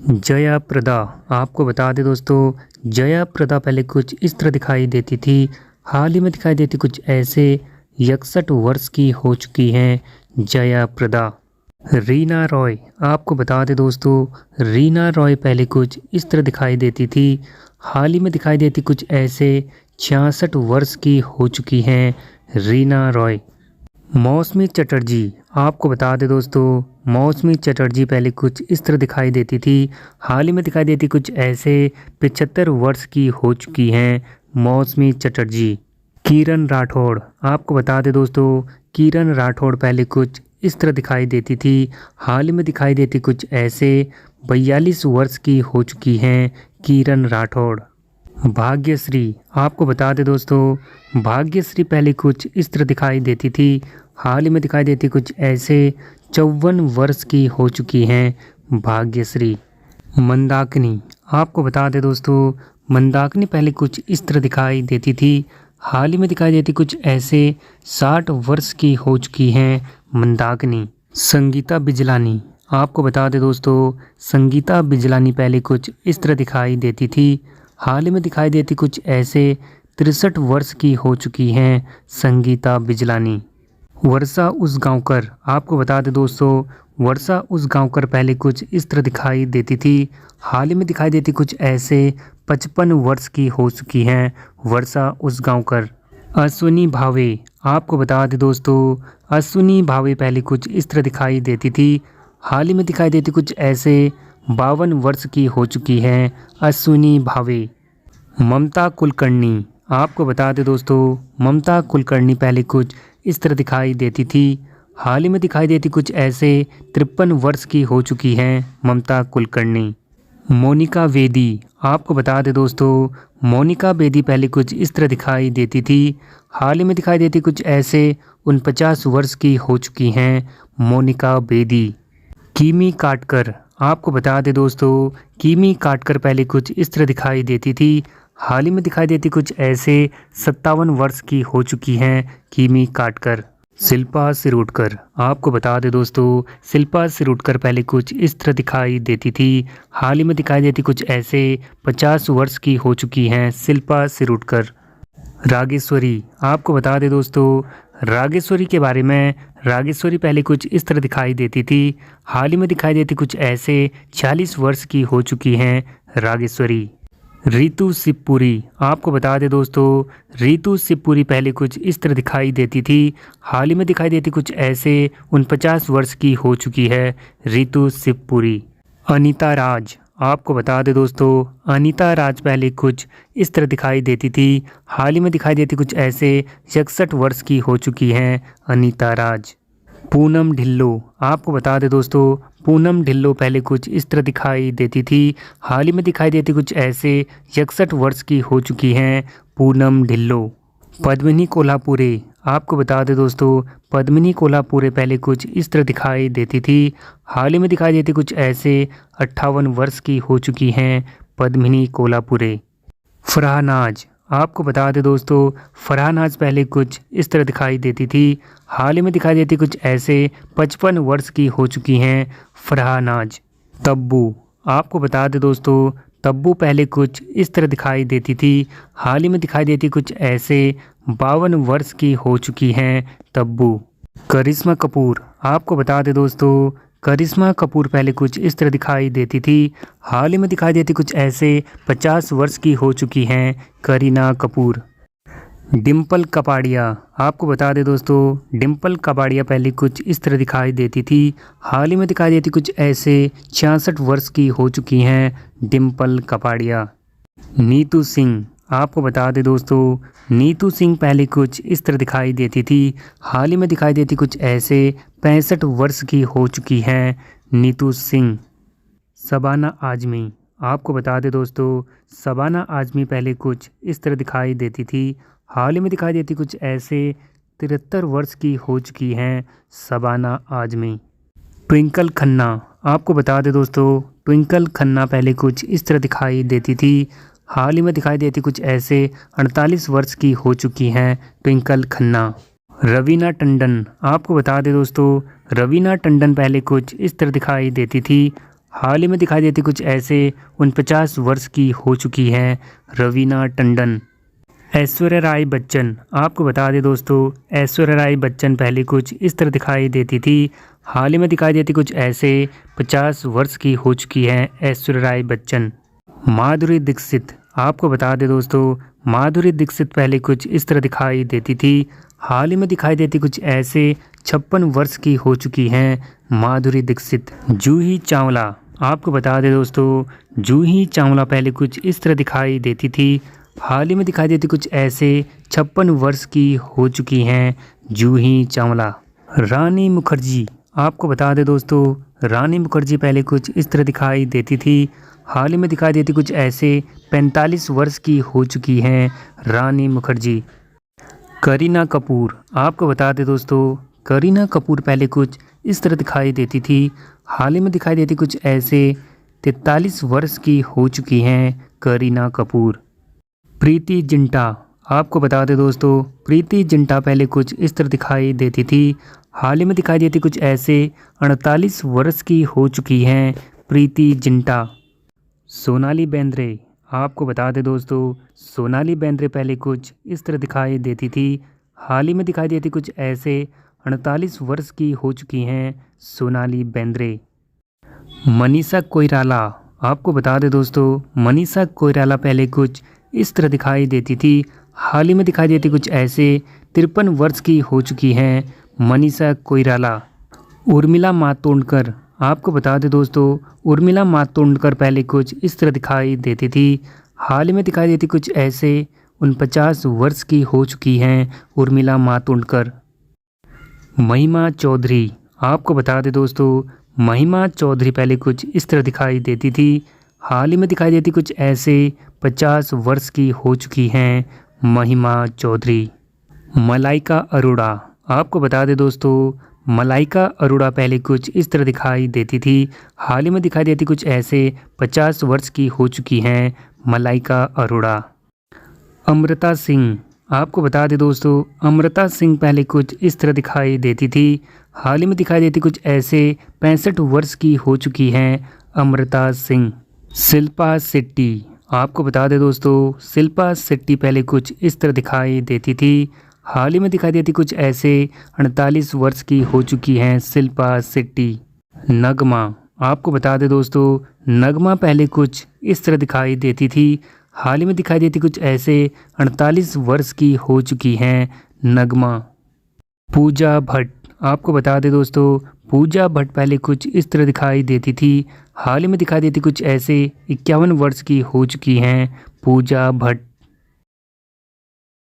जया प्रदा। आपको बता दें दोस्तों, जया प्रदा पहले कुछ इस तरह दिखाई देती थी, हाल ही में दिखाई देती कुछ ऐसे। 61 वर्ष की हो चुकी हैं जया प्रदा। रीना रॉय। आपको बता दें दोस्तों, रीना रॉय पहले कुछ इस तरह दिखाई देती थी, हाल ही में दिखाई देती कुछ ऐसे। 66 वर्ष की हो चुकी हैं रीना रॉय। मौसमी चटर्जी। आपको बता दें दोस्तों, मौसमी चटर्जी पहले कुछ इस तरह दिखाई देती थी, हाल ही में दिखाई देती कुछ ऐसे। 75 वर्ष की हो चुकी हैं मौसमी चटर्जी। किरण राठौड़। आपको बता दें दोस्तों, किरण राठौड़ पहले कुछ इस तरह दिखाई देती थी, हाल ही में दिखाई देती कुछ ऐसे। 42 वर्ष की हो चुकी हैं किरण राठौड़। भाग्यश्री। आपको बता दें दोस्तों, भाग्यश्री पहले कुछ इस तरह दिखाई देती थी, हाल ही में दिखाई देती कुछ ऐसे। 54 वर्ष की हो चुकी हैं भाग्यश्री। मंदाकिनी। आपको बता दें दोस्तों, मंदाकिनी पहले कुछ इस तरह दिखाई देती थी, हाल ही में दिखाई देती कुछ ऐसे। 60 वर्ष की हो चुकी हैं मंदाकिनी। संगीता बिजलानी। आपको बता दें दोस्तों, संगीता बिजलानी पहले कुछ इस तरह दिखाई देती थी, हाल ही में दिखाई देती कुछ ऐसे। 63 वर्ष की हो चुकी हैं संगीता बिजलानी। वर्षा उसगांवकर। आपको बता दें दोस्तों, वर्षा उसगांवकर पहले कुछ इस तरह दिखाई देती थी, हाल ही में दिखाई देती कुछ ऐसे। 55 वर्ष की हो चुकी हैं वर्षा उसगांवकर। अश्विनी भावे। आपको बता दें दोस्तों, अश्विनी भावे पहले कुछ इस तरह दिखाई देती थी, हाल ही में दिखाई देती कुछ ऐसे। 52 वर्ष की हो चुकी हैं अश्विनी भावे। ममता कुलकर्णी। आपको बता दें दोस्तों, ममता कुलकर्णी पहले कुछ इस तरह दिखाई देती थी, हाल ही में दिखाई देती कुछ ऐसे। 53 वर्ष की हो चुकी हैं ममता कुलकर्णी। मोनिका बेदी। आपको बता दें दोस्तों, मोनिका बेदी पहले कुछ इस तरह दिखाई देती थी, हाल ही में दिखाई देती कुछ ऐसे। 49 वर्ष की हो चुकी हैं मोनिका बेदी। कीमी काटकर। आपको बता दें दोस्तों, कीमी काटकर पहले कुछ इस तरह दिखाई देती थी, हाल ही में दिखाई देती कुछ ऐसे। 57 वर्ष की हो चुकी हैं कीमी काटकर। शिल्पा सिरोडकर। आपको बता दें दोस्तों, शिल्पा सिरोडकर पहले कुछ इस तरह दिखाई देती थी, हाल ही में दिखाई देती कुछ ऐसे। 50 वर्ष की हो चुकी हैं शिल्पा सिरोडकर। रागेश्वरी। आपको बता दें दोस्तों, रागेश्वरी के बारे में, रागेश्वरी पहले कुछ इस तरह दिखाई देती थी, हाल ही में दिखाई देती कुछ ऐसे। 40 वर्ष की हो चुकी हैं रागेश्वरी। रितु शिवपुरी। आपको बता दें दोस्तों, रितु शिवपुरी पहले कुछ इस तरह दिखाई देती थी, हाल ही में दिखाई देती कुछ ऐसे। 49 वर्ष की हो चुकी है रितु शिवपुरी। अनीता राज। आपको बता दें दोस्तों, अनीता राज पहले कुछ इस तरह दिखाई देती थी, हाल ही में दिखाई देती कुछ ऐसे। 61 वर्ष की हो चुकी हैं अनीता राज। पूनम ढिल्लो। आपको बता दें दोस्तों, पूनम ढिल्लो पहले कुछ इस तरह दिखाई देती थी, हाल ही में दिखाई देती कुछ ऐसे। 61 वर्ष की हो चुकी हैं पूनम ढिल्लो। पद्मिनी कोल्हापुरे। आपको बता दें दोस्तों, पद्मिनी कोल्हापुरे पहले कुछ इस तरह दिखाई देती थी, हाल ही में दिखाई देती कुछ ऐसे। 58 वर्ष की हो चुकी हैं पद्मिनी कोल्हापुरे। फरहानाज। आपको बता दें दोस्तों, फरहानाज पहले कुछ इस तरह दिखाई देती थी, हाल ही में दिखाई देती कुछ ऐसे। 55 वर्ष की हो चुकी हैं फरहानाज। तब्बू। आपको बता दें दोस्तों, तब्बू पहले कुछ इस तरह दिखाई देती थी, हाल ही में दिखाई देती कुछ ऐसे। 52 वर्ष की हो चुकी हैं तब्बू। करिश्मा कपूर। आपको बता दें दोस्तों, करिश्मा कपूर पहले कुछ इस तरह दिखाई देती थी, हाल ही में दिखाई देती कुछ ऐसे। 50 वर्ष की हो चुकी हैं करीना कपूर। डिम्पल कपाड़िया। आपको बता दें दोस्तों, डिम्पल कपाड़िया पहले कुछ इस तरह दिखाई देती थी, हाल ही में दिखाई देती कुछ ऐसे। 66 वर्ष की हो चुकी हैं डिम्पल कपाड़िया। नीतू सिंह। आपको बता दें दोस्तों, नीतू सिंह पहले कुछ इस तरह दिखाई देती थी, हाल ही में दिखाई देती कुछ ऐसे। 65 वर्ष की हो चुकी हैं नीतू सिंह। शबाना आजमी। आपको बता दें दोस्तों, शबाना आजमी पहले कुछ इस तरह दिखाई देती थी, हाल ही में दिखाई देती कुछ ऐसे। 73 वर्ष की हो चुकी हैं शबाना आजमी। ट्विंकल खन्ना। आपको बता दें दोस्तों, ट्विंकल खन्ना पहले कुछ इस तरह दिखाई देती थी, हाल ही में दिखाई देती कुछ ऐसे। 48 वर्ष की हो चुकी हैं ट्विंकल खन्ना। रवीना टंडन। आपको बता दें दोस्तों, रवीना टंडन पहले कुछ इस तरह दिखाई देती थी, हाल ही में दिखाई देती कुछ ऐसे 49 वर्ष की हो चुकी हैं रवीना टंडन। ऐश्वर्या राय बच्चन, आपको बता दें दोस्तों, ऐश्वर्या राय बच्चन पहले कुछ इस तरह दिखाई देती थी, हाल ही में दिखाई देती कुछ ऐसे 50 वर्ष की हो चुकी हैं ऐश्वर्या राय बच्चन। माधुरी दीक्षित, आपको बता दें दोस्तों, माधुरी दीक्षित पहले कुछ इस तरह दिखाई देती थी, हाल ही में दिखाई देती कुछ ऐसे 56 वर्ष की हो चुकी हैं माधुरी दीक्षित। जूही चावला, आपको बता दें दोस्तों, जूही चावला पहले कुछ इस तरह दिखाई देती थी, हाल ही में दिखाई देती कुछ ऐसे 56 वर्ष की हो चुकी हैं जूही चावला। रानी मुखर्जी, आपको बता दें दोस्तों, रानी मुखर्जी पहले कुछ इस तरह दिखाई देती थी, हाल ही में दिखाई देती कुछ ऐसे 45 वर्ष की हो चुकी हैं रानी मुखर्जी। करीना कपूर, आपको बता दें दोस्तों, करीना कपूर पहले कुछ इस तरह दिखाई देती थी, हाल ही में दिखाई देती कुछ ऐसे 43 वर्ष की हो चुकी हैं करीना कपूर। प्रीति जिंटा, आपको बता दें दोस्तों, प्रीति जिंटा पहले कुछ इस तरह दिखाई देती थी, हाल ही में दिखाई देती कुछ ऐसे 48 वर्ष की हो चुकी हैं प्रीति जिंटा। सोनाली बेंद्रे, आपको बता दें दोस्तों, सोनाली बेंद्रे पहले कुछ इस तरह दिखाई देती थी, हाल ही में दिखाई देती कुछ ऐसे 48 वर्ष की हो चुकी हैं सोनाली बेंद्रे। मनीषा कोइराला, आपको बता दें दोस्तों, मनीषा कोइराला पहले कुछ इस तरह दिखाई देती थी, हाल ही में दिखाई देती कुछ ऐसे 53 वर्ष की हो चुकी हैं मनीषा कोइराला। उर्मिला मातोंडकर, आपको बता दें दोस्तों, उर्मिला मातोंडकर पहले कुछ इस तरह दिखाई देती थी, हाल ही में दिखाई देती कुछ ऐसे 49 वर्ष की हो चुकी हैं उर्मिला मातोंडकर। महिमा चौधरी, आपको बता दें दोस्तों, महिमा चौधरी पहले कुछ इस तरह दिखाई देती थी, हाल ही में दिखाई देती कुछ ऐसे 50 वर्ष की हो चुकी हैं महिमा चौधरी। मलाइका अरोड़ा, आपको बता दें दोस्तों, मलाइका अरोड़ा पहले कुछ इस तरह दिखाई देती थी, हाल ही में दिखाई देती कुछ ऐसे 50 वर्ष की हो चुकी हैं मलाइका अरोड़ा। अमृता सिंह, आपको बता दें दोस्तों, अमृता सिंह पहले कुछ इस तरह दिखाई देती थी, हाल ही में दिखाई देती कुछ ऐसे 65 वर्ष की हो चुकी हैं अमृता सिंह। शिल्पा शेट्टी, आपको बता दें दोस्तों, शिल्पा शेट्टी पहले कुछ इस तरह दिखाई देती थी, हाल ही में दिखाई देती कुछ ऐसे 48 वर्ष की हो चुकी हैं शिल्पा शेट्टी। नगमा, आपको बता दें दोस्तों, नगमा पहले कुछ इस तरह दिखाई देती थी, हाल ही में दिखाई देती कुछ ऐसे 48 वर्ष की हो चुकी हैं नगमा। पूजा भट्ट, आपको बता दें दोस्तों, पूजा भट्ट पहले कुछ इस तरह दिखाई देती थी, हाल ही में दिखाई देती कुछ ऐसे 51 वर्ष की हो चुकी हैं पूजा भट्ट।